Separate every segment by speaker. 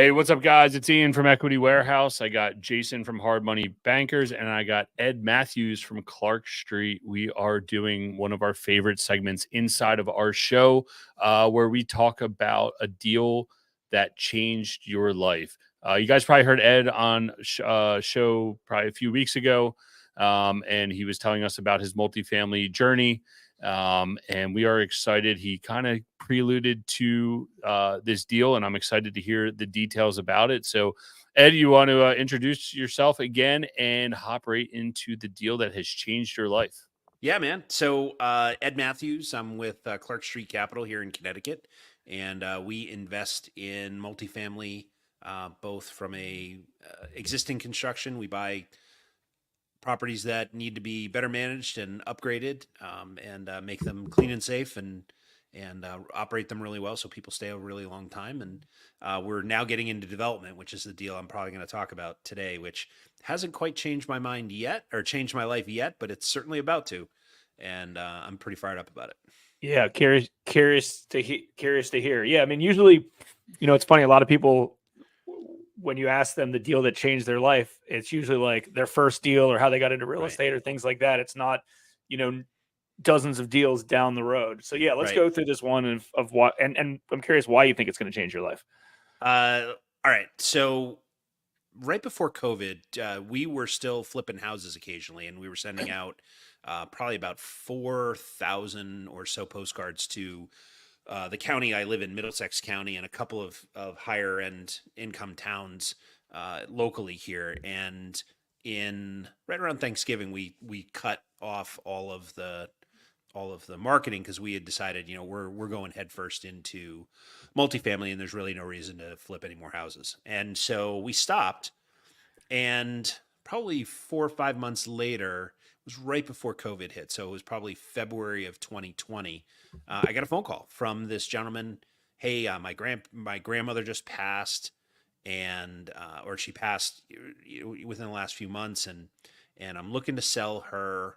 Speaker 1: Hey, what's up, guys? It's Ian from Equity Warehouse. I got Jason from Hard Money Bankers, and I got Ed Matthews from Clark Street. We are doing one of our favorite segments inside of our show where we talk about a deal that changed your life. You guys probably heard Ed on show probably a few weeks ago, and he was telling us about his multifamily journey. And we are excited. He kind of preluded to this deal, and I'm excited to hear the details about it. So, Ed, you want to introduce yourself again and hop right into the deal that has changed your life?
Speaker 2: Yeah, man. So, Ed Matthews, I'm with Clark Street Capital here in Connecticut, and we invest in multifamily, both from a existing construction. We buy properties that need to be better managed and upgraded, and make them clean and safe, and operate them really well so people stay a really long time. And we're now getting into development, which is the deal I'm probably going to talk about today, which hasn't quite changed my mind yet or changed my life yet, but it's certainly about to. And I'm pretty fired up about it.
Speaker 3: Yeah, curious to hear. Yeah, I mean, usually, it's funny. A lot of people, when you ask them the deal that changed their life, it's usually like their first deal or how they got into real
Speaker 2: Right.
Speaker 3: estate or things like that. It's not, you know, dozens of deals down the road. So yeah, let's
Speaker 2: Right.
Speaker 3: go through this one of what, and I'm curious why you think it's going to change your life.
Speaker 2: All right. So right before COVID, we were still flipping houses occasionally, and we were sending out probably about 4,000 or so postcards to the county I live in, Middlesex County, and a couple of higher end income towns locally here. And in right around Thanksgiving, we cut off all of the marketing because we had decided, we're going headfirst into multifamily, and there's really no reason to flip any more houses. And so we stopped, and probably 4 or 5 months later, it was right before COVID hit. So it was probably February of 2020. I got a phone call from this gentleman. Hey, my grandmother just passed, and or she passed within the last few months, and I'm looking to sell her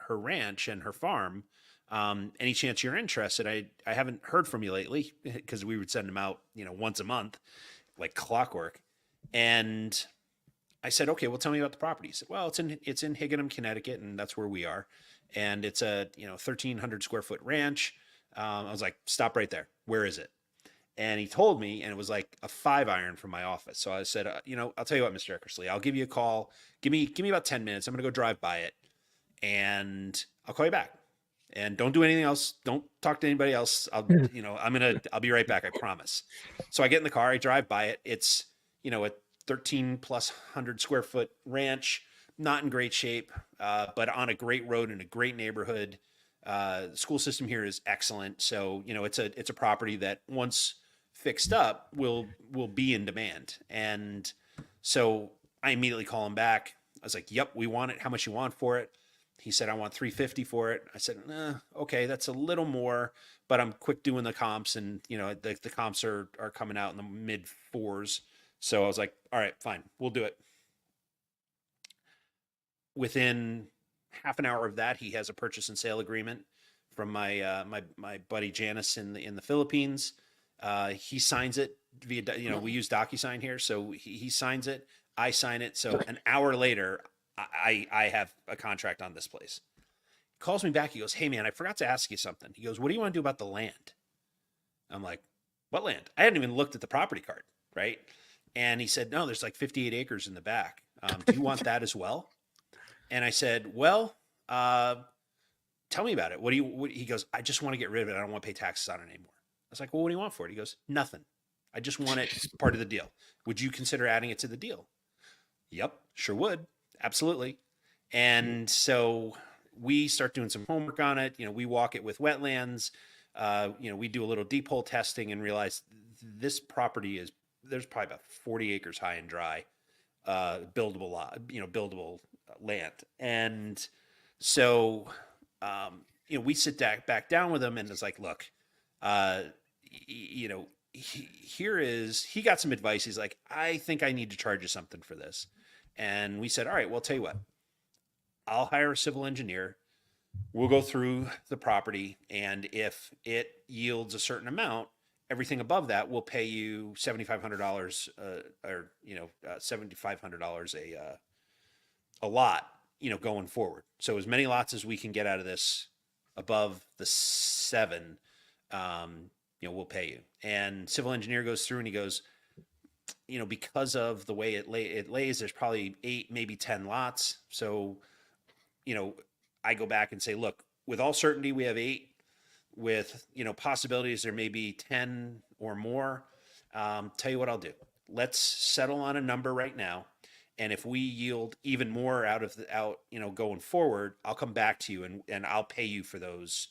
Speaker 2: ranch and her farm. Any chance you're interested? I haven't heard from you lately because we would send them out, once a month, like clockwork. And I said, okay, well, tell me about the property. He said, well, it's in Higginham, Connecticut, and that's where we are. And it's a 1,300 square foot ranch. I was like, stop right there. Where is it? And he told me, and it was like a 5 iron from my office. So I said, I'll tell you what, Mr. Eckersley, I'll give you a call. Give me about 10 minutes. I'm gonna go drive by it, and I'll call you back. And don't do anything else. Don't talk to anybody else. I'll be right back. I promise. So I get in the car. I drive by it. It's a 13 plus 100 square foot ranch, not in great shape, but on a great road in a great neighborhood. The school system here is excellent. So it's a property that once fixed up will be in demand. And so I immediately call him back. I was like, "Yep, we want it. How much you want for it?" He said, "I want 350 for it." I said, okay, that's a little more, but I'm quick doing the comps, and the comps are coming out in the mid fours. So I was like, all right, fine, we'll do it. Within half an hour of that, he has a purchase and sale agreement from my buddy Janice in the Philippines. He signs it via, we use DocuSign here, so he signs it. I sign it. So an hour later, I have a contract on this place. He calls me back. He goes, "Hey man, I forgot to ask you something." He goes, "What do you want to do about the land?" I'm like, "What land?" I hadn't even looked at the property card, right? And he said, "No, there's like 58 acres in the back. Do you want that as well?" And I said, "Well, tell me about it. He goes, "I just want to get rid of it. I don't want to pay taxes on it anymore." I was like, "Well, what do you want for it?" He goes, "Nothing. I just want it part of the deal. Would you consider adding it to the deal?" Yep, sure would. Absolutely. And so we start doing some homework on it. We walk it with wetlands. We do a little deep hole testing and realize this property there's probably about 40 acres high and dry, buildable lot, buildable land. And so, we sit back down with him, and it's like, look, he got some advice. He's like, "I think I need to charge you something for this." And we said, all right, well, I'll tell you what, I'll hire a civil engineer. We'll go through the property, and if it yields a certain amount, everything above that will pay you $7,500 or $7,500 a lot, going forward. So as many lots as we can get out of this above the 7, we'll pay you. And civil engineer goes through and he goes, because of the way it lays, there's probably 8, maybe 10 lots. So, I go back and say, look, with all certainty, we have 8. With possibilities, there may be 10 or more. Tell you what I'll do. Let's settle on a number right now, and if we yield even more going forward, I'll come back to you and I'll pay you for those.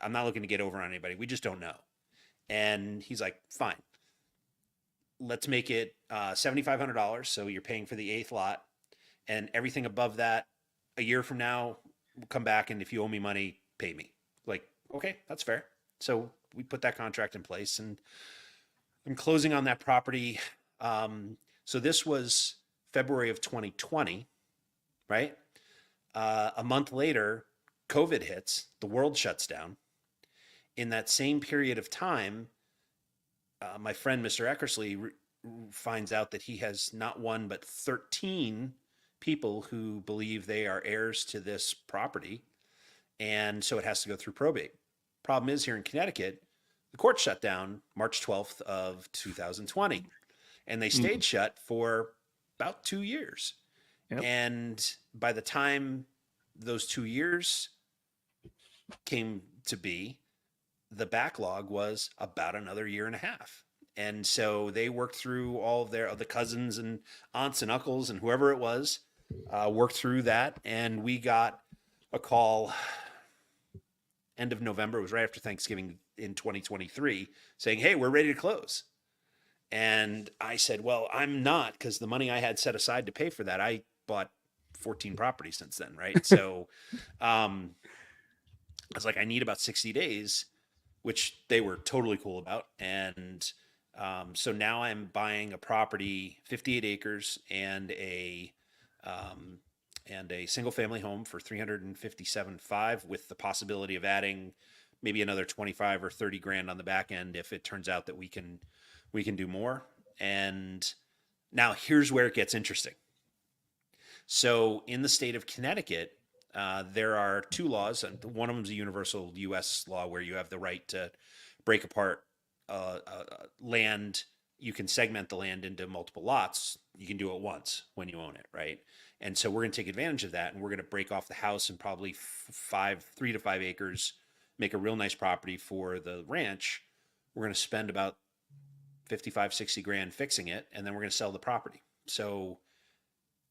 Speaker 2: I'm not looking to get over on anybody. We just don't know. And he's like, fine. Let's make it $7,500. So you're paying for the 8th lot, and everything above that, a year from now, we'll come back, and if you owe me money, pay me. Like, okay, that's fair. So we put that contract in place, and I'm closing on that property. So this was February of 2020, right? A month later, COVID hits, the world shuts down. In that same period of time, my friend, Mr. Eckersley, finds out that he has not one, but 13 people who believe they are heirs to this property. And so it has to go through probate. Problem is, here in Connecticut, the court shut down March 12th of 2020, and they stayed shut for about 2 years.
Speaker 3: Yep.
Speaker 2: And by the time those 2 years came to be, the backlog was about another year and a half. And so they worked through all of the cousins and aunts and uncles and whoever it was, worked through that. And we got a call end of November. It was right after Thanksgiving in 2023 saying, hey, we're ready to close. And I said, well, I'm not, because the money I had set aside to pay for that, I bought 14 properties since then. Right. So I was like, I need about 60 days, which they were totally cool about. And so now I'm buying a property, 58 acres, and a single family home for $357,500, with the possibility of adding maybe another 25 or 30 grand on the back end if it turns out that we can do more. And now here's where it gets interesting. So in the state of Connecticut, there are 2 laws, and one of them is a universal U.S. law where you have the right to break apart land. You can segment the land into multiple lots. You can do it once when you own it, right? And so we're going to take advantage of that, and we're going to break off the house and probably 3 to 5 acres, make a real nice property for the ranch. We're going to spend about 55, 60 grand fixing it, and then we're going to sell the property. So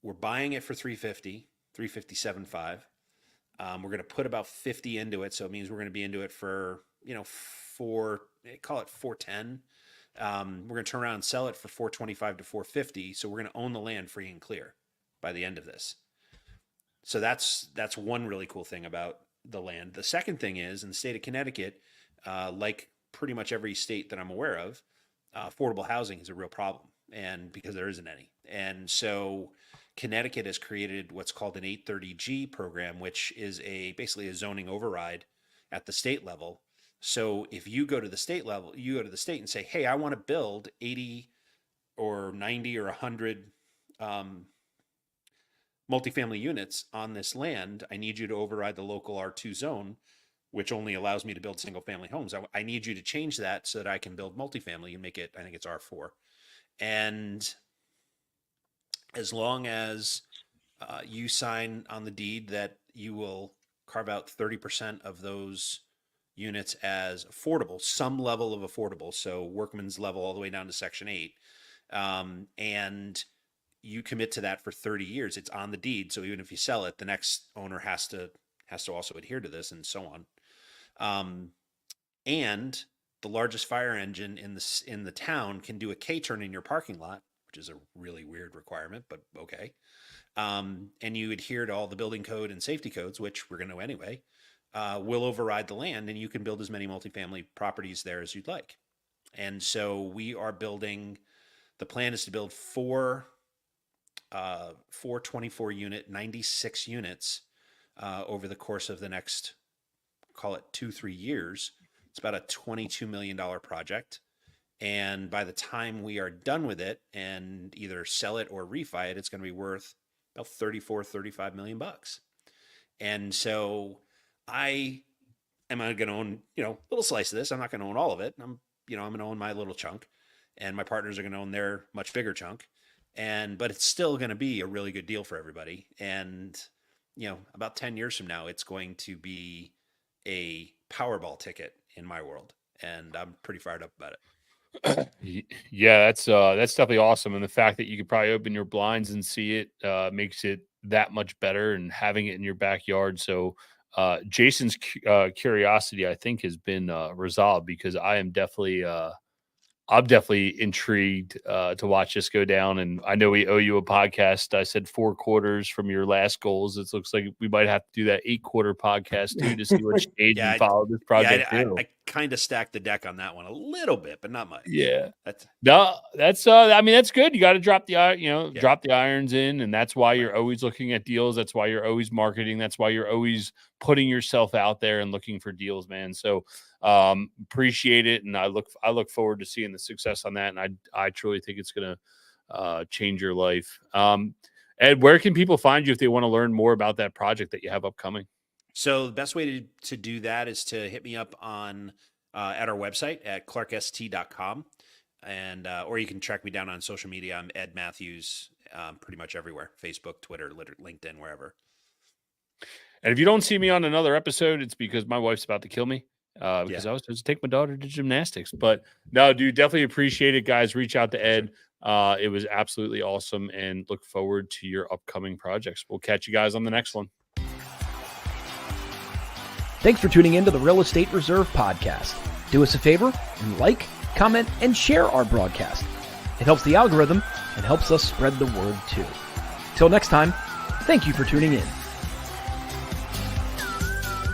Speaker 2: we're buying it for 357.5. We're going to put about 50 into it. So it means we're going to be into it for, call it 410. We're going to turn around and sell it for 425 to 450. So we're going to own the land free and clear by the end of this. So that's one really cool thing about the land. The second thing is, in the state of Connecticut, like pretty much every state that I'm aware of, affordable housing is a real problem, and because there isn't any. And so Connecticut has created what's called an 830G program, which is basically a zoning override at the state level. So if you go to the state level, you go to the state and say, hey, I want to build 80 or 90 or 100 multifamily units on this land. I need you to override the local R2 zone, which only allows me to build single family homes. I need you to change that so that I can build multifamily and make it, I think it's R4. And as long as you sign on the deed that you will carve out 30% of those units as affordable, some level of affordable, so workman's level all the way down to Section 8, and you commit to that for 30 years, it's on the deed. So even if you sell it, the next owner has to also adhere to this, and so on. And the largest fire engine in the town can do a K-turn in your parking lot, which is a really weird requirement, but okay. And you adhere to all the building code and safety codes, which we're going to anyway, will override the land, and you can build as many multifamily properties there as you'd like. And so we are building, the plan is to build four 24 unit, 96 units over the course of the next, call it 2-3 years. It's about a $22 million project. And by the time we are done with it and either sell it or refi it, it's going to be worth about 35 million bucks. And so I'm going to own, a little slice of this. I'm not going to own all of it. I'm going to own my little chunk, and my partners are going to own their much bigger chunk. But it's still going to be a really good deal for everybody. And, about 10 years from now, it's going to be a Powerball ticket in my world. And I'm pretty fired up about it.
Speaker 1: Yeah, that's definitely awesome. And the fact that you could probably open your blinds and see it makes it that much better, and having it in your backyard. So Jason's curiosity, I think, has been resolved, because I'm definitely intrigued to watch this go down. And I know we owe you a podcast. I said 4 quarters from your last goals. It looks like we might have to do that 8-quarter podcast too, to see what stage you follow this project.
Speaker 2: I kind of stacked the deck on that one a little bit, but not much.
Speaker 1: Yeah, that's good. You got to drop the drop the irons in, and that's why you're always looking at deals. That's why you're always marketing. That's why you're always putting yourself out there and looking for deals, man. So appreciate it, and I look forward to seeing the success on that. And I truly think it's going to change your life. Ed, where can people find you if they want to learn more about that project that you have upcoming?
Speaker 2: So the best way to do that is to hit me up on at our website at clarkst.com, and or you can track me down on social media. I'm Ed Matthews, pretty much everywhere: Facebook, Twitter, LinkedIn, wherever.
Speaker 1: And if you don't see me on another episode, it's because my wife's about to kill me, because I was supposed to take my daughter to gymnastics. But no, dude, definitely appreciate it, guys. Reach out to Ed. It was absolutely awesome, and look forward to your upcoming projects. We'll catch you guys on the next one.
Speaker 4: Thanks for tuning in to the Real Estate Reserve podcast. Do us a favor and like, comment, and share our broadcast. It helps the algorithm and helps us spread the word too. Till next time, thank you for tuning in.